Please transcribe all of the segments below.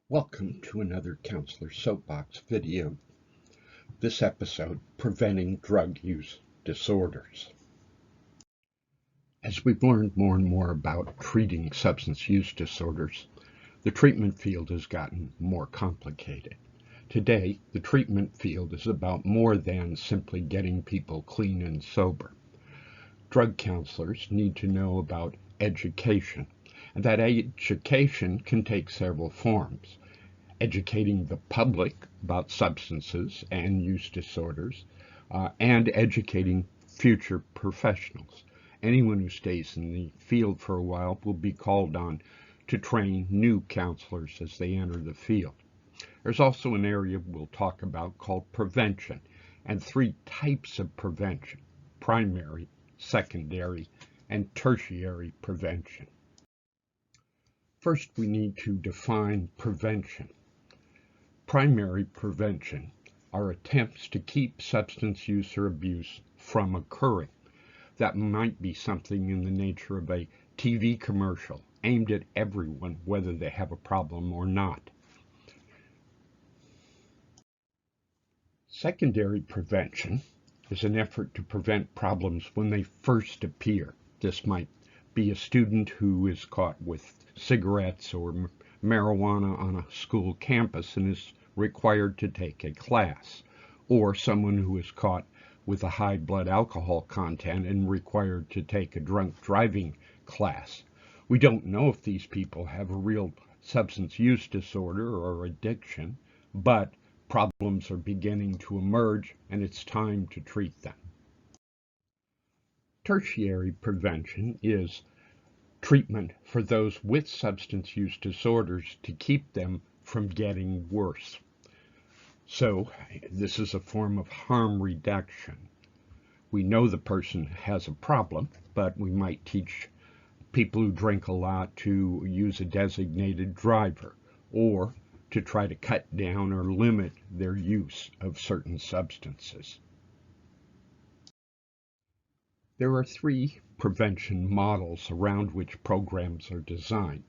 Welcome to another Counselor Soapbox video. This episode, Preventing Drug Use Disorders. As we've learned more and more about treating substance use disorders, the treatment field has gotten more complicated. Today, the treatment field is about more than simply getting people clean and sober. Drug counselors need to know about education, and that education can take several forms. Educating the public about substances and use disorders, and educating future professionals. Anyone who stays in the field for a while will be called on to train new counselors as they enter the field. There's also an area we'll talk about called prevention, and three types of prevention: primary, secondary, and tertiary prevention. First, we need to define prevention. Primary prevention are attempts to keep substance use or abuse from occurring. That might be something in the nature of a TV commercial aimed at everyone, whether they have a problem or not. Secondary prevention is an effort to prevent problems when they first appear. This might be a student who is caught with cigarettes or marijuana on a school campus and is required to take a class, or someone who is caught with a high blood alcohol content and required to take a drunk driving class. We don't know if these people have a real substance use disorder or addiction, but problems are beginning to emerge and it's time to treat them. Tertiary prevention is treatment for those with substance use disorders to keep them from getting worse. So this is a form of harm reduction. We know the person has a problem, but we might teach people who drink a lot to use a designated driver or to try to cut down or limit their use of certain substances. There are three prevention models around which programs are designed.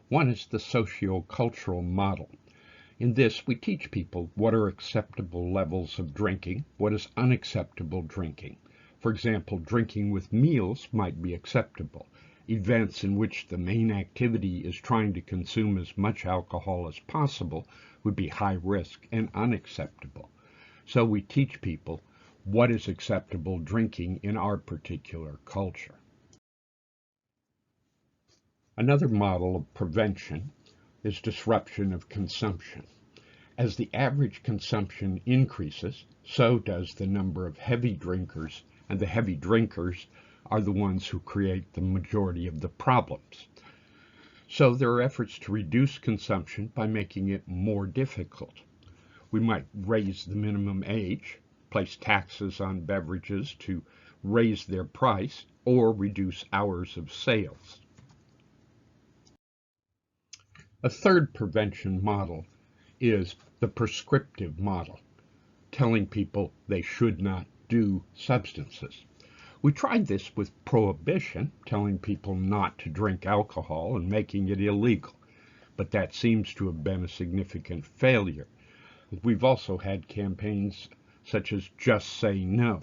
One is the sociocultural model. In this, we teach people what are acceptable levels of drinking, what is unacceptable drinking. For example, drinking with meals might be acceptable. Events in which the main activity is trying to consume as much alcohol as possible would be high risk and unacceptable. So we teach people what is acceptable drinking in our particular culture. Another model of prevention is disruption of consumption. As the average consumption increases, so does the number of heavy drinkers, and the heavy drinkers are the ones who create the majority of the problems. So there are efforts to reduce consumption by making it more difficult. We might raise the minimum age, place taxes on beverages to raise their price, or reduce hours of sales. A third prevention model is the prescriptive model, telling people they should not do substances. We tried this with prohibition, telling people not to drink alcohol and making it illegal, but that seems to have been a significant failure. We've also had campaigns such as Just Say No.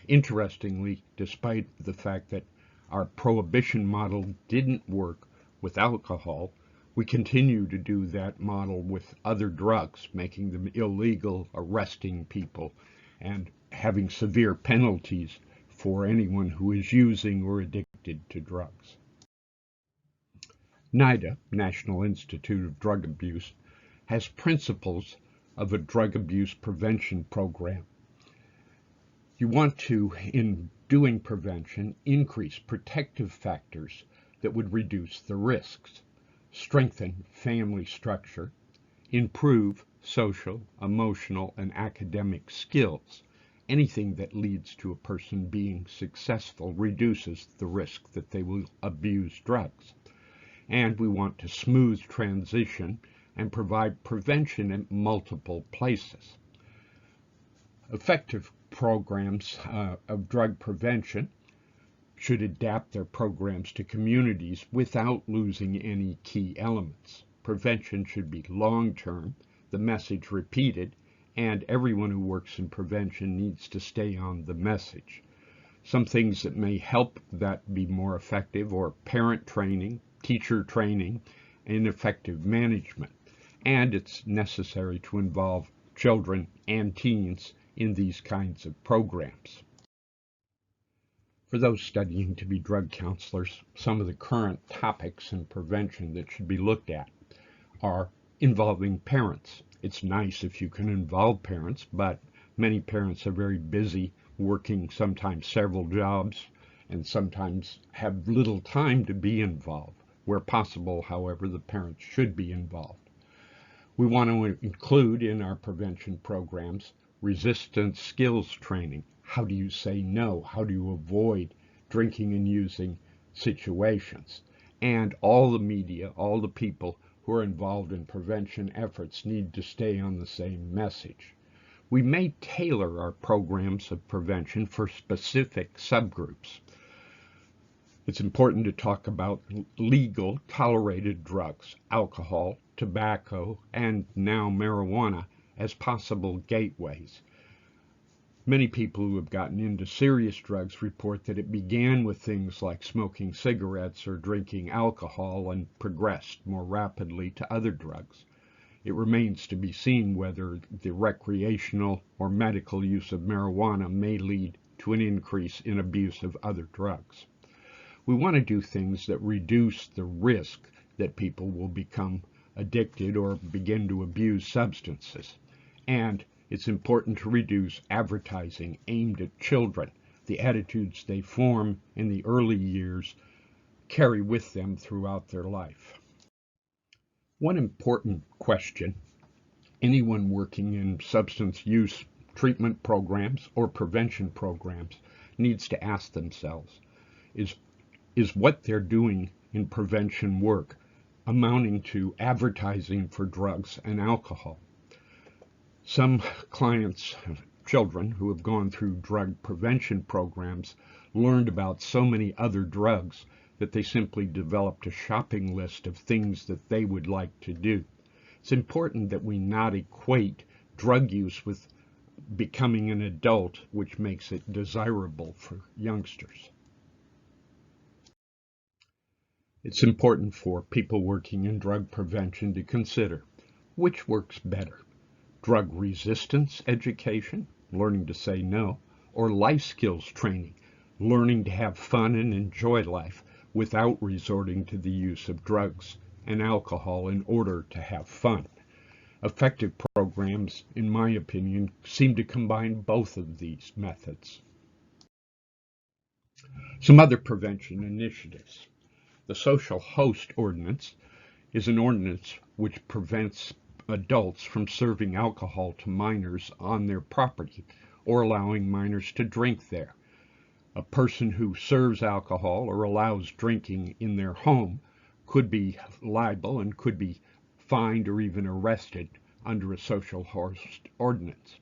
Interestingly, despite the fact that our prohibition model didn't work with alcohol, we continue to do that model with other drugs, making them illegal, arresting people, and having severe penalties for anyone who is using or addicted to drugs. NIDA, National Institute of Drug Abuse, has principles of a drug abuse prevention program. You want to, in doing prevention, increase protective factors that would reduce the risks, strengthen family structure, improve social, emotional, and academic skills. Anything that leads to a person being successful reduces the risk that they will abuse drugs. And we want to smooth transition and provide prevention in multiple places. Effective programs of drug prevention should adapt their programs to communities without losing any key elements. Prevention should be long-term, the message repeated, and everyone who works in prevention needs to stay on the message. Some things that may help that be more effective are parent training, teacher training, and effective management. And it's necessary to involve children and teens in these kinds of programs. For those studying to be drug counselors, some of the current topics in prevention that should be looked at are involving parents. It's nice if you can involve parents, but many parents are very busy working sometimes several jobs and sometimes have little time to be involved. Where possible, however, the parents should be involved. We want to include in our prevention programs resistance skills training. How do you say no? How do you avoid drinking and using situations? And all the media, all the people who are involved in prevention efforts need to stay on the same message. We may tailor our programs of prevention for specific subgroups. It's important to talk about legal, tolerated drugs, alcohol, tobacco, and now marijuana as possible gateways. Many people who have gotten into serious drugs report that it began with things like smoking cigarettes or drinking alcohol and progressed more rapidly to other drugs. It remains to be seen whether the recreational or medical use of marijuana may lead to an increase in abuse of other drugs. We want to do things that reduce the risk that people will become addicted or begin to abuse substances. And it's important to reduce advertising aimed at children. The attitudes they form in the early years carry with them throughout their life. One important question anyone working in substance use treatment programs or prevention programs needs to ask themselves is what they're doing in prevention work amounting to advertising for drugs and alcohol? Some clients, children who have gone through drug prevention programs, learned about so many other drugs that they simply developed a shopping list of things that they would like to do. It's important that we not equate drug use with becoming an adult, which makes it desirable for youngsters. It's important for people working in drug prevention to consider which works better: drug resistance education, learning to say no, or life skills training, learning to have fun and enjoy life without resorting to the use of drugs and alcohol in order to have fun. Effective programs, in my opinion, seem to combine both of these methods. Some other prevention initiatives. The social host ordinance is an ordinance which prevents adults from serving alcohol to minors on their property or allowing minors to drink there. A person who serves alcohol or allows drinking in their home could be liable and could be fined or even arrested under a social host ordinance.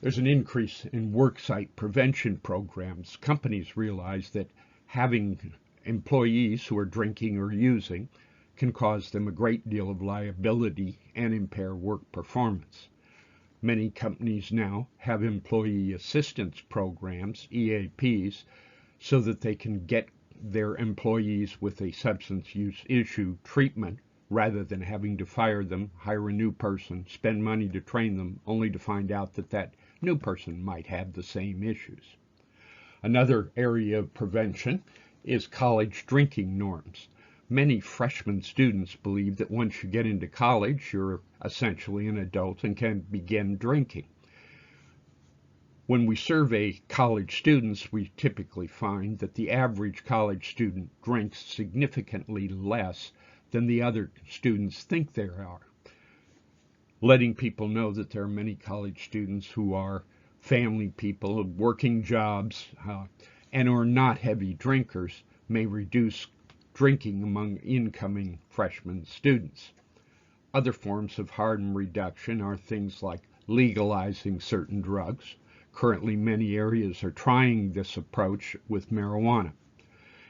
There's an increase in worksite prevention programs. Companies realize that having employees who are drinking or using can cause them a great deal of liability and impair work performance. Many companies now have employee assistance programs, EAPs, so that they can get their employees with a substance use issue treatment rather than having to fire them, hire a new person, spend money to train them, only to find out that that new person might have the same issues. Another area of prevention is college drinking norms. Many freshman students believe that once you get into college, you're essentially an adult and can begin drinking. When we survey college students, we typically find that the average college student drinks significantly less than the other students think they are. Letting people know that there are many college students who are family people, working jobs, and are not heavy drinkers may reduce drinking among incoming freshman students. Other forms of harm reduction are things like legalizing certain drugs. Currently, many areas are trying this approach with marijuana.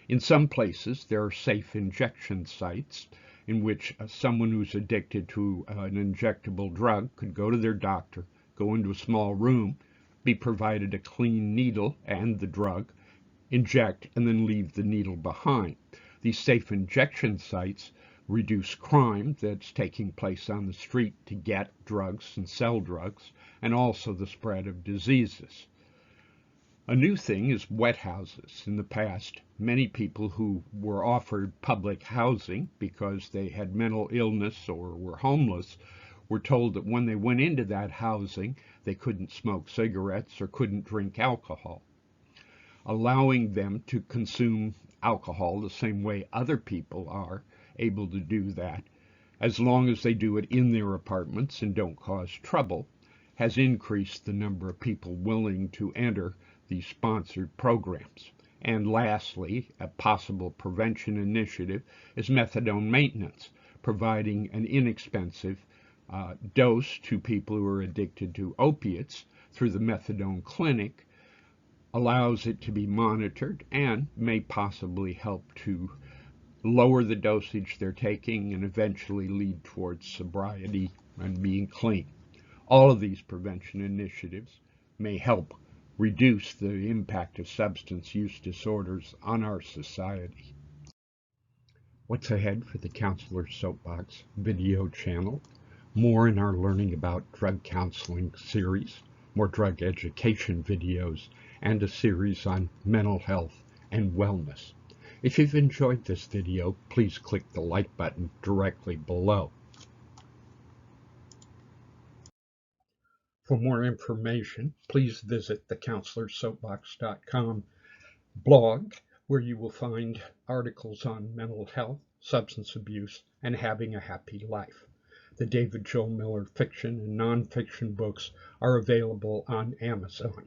In some places, there are safe injection sites in which someone who's addicted to an injectable drug could go to their doctor, go into a small room, be provided a clean needle and the drug, inject, and then leave the needle behind. These safe injection sites reduce crime that's taking place on the street to get drugs and sell drugs, and also the spread of diseases. A new thing is wet houses. In the past, many people who were offered public housing because they had mental illness or were homeless were told that when they went into that housing, they couldn't smoke cigarettes or couldn't drink alcohol. Allowing them to consume alcohol the same way other people are able to do that, as long as they do it in their apartments and don't cause trouble, has increased the number of people willing to enter these sponsored programs. And lastly, a possible prevention initiative is methadone maintenance, providing an inexpensive dose to people who are addicted to opiates through the methadone clinic, allows it to be monitored, and may possibly help to lower the dosage they're taking and eventually lead towards sobriety and being clean. All of these prevention initiatives may help reduce the impact of substance use disorders on our society. What's ahead for the Counselor's Soapbox video channel? More in our Learning About Drug Counseling series, more drug education videos, and a series on mental health and wellness. If you've enjoyed this video, please click the like button directly below. For more information, please visit the counselorsoapbox.com blog, where you will find articles on mental health, substance abuse, and having a happy life. The David Joel Miller fiction and nonfiction books are available on Amazon.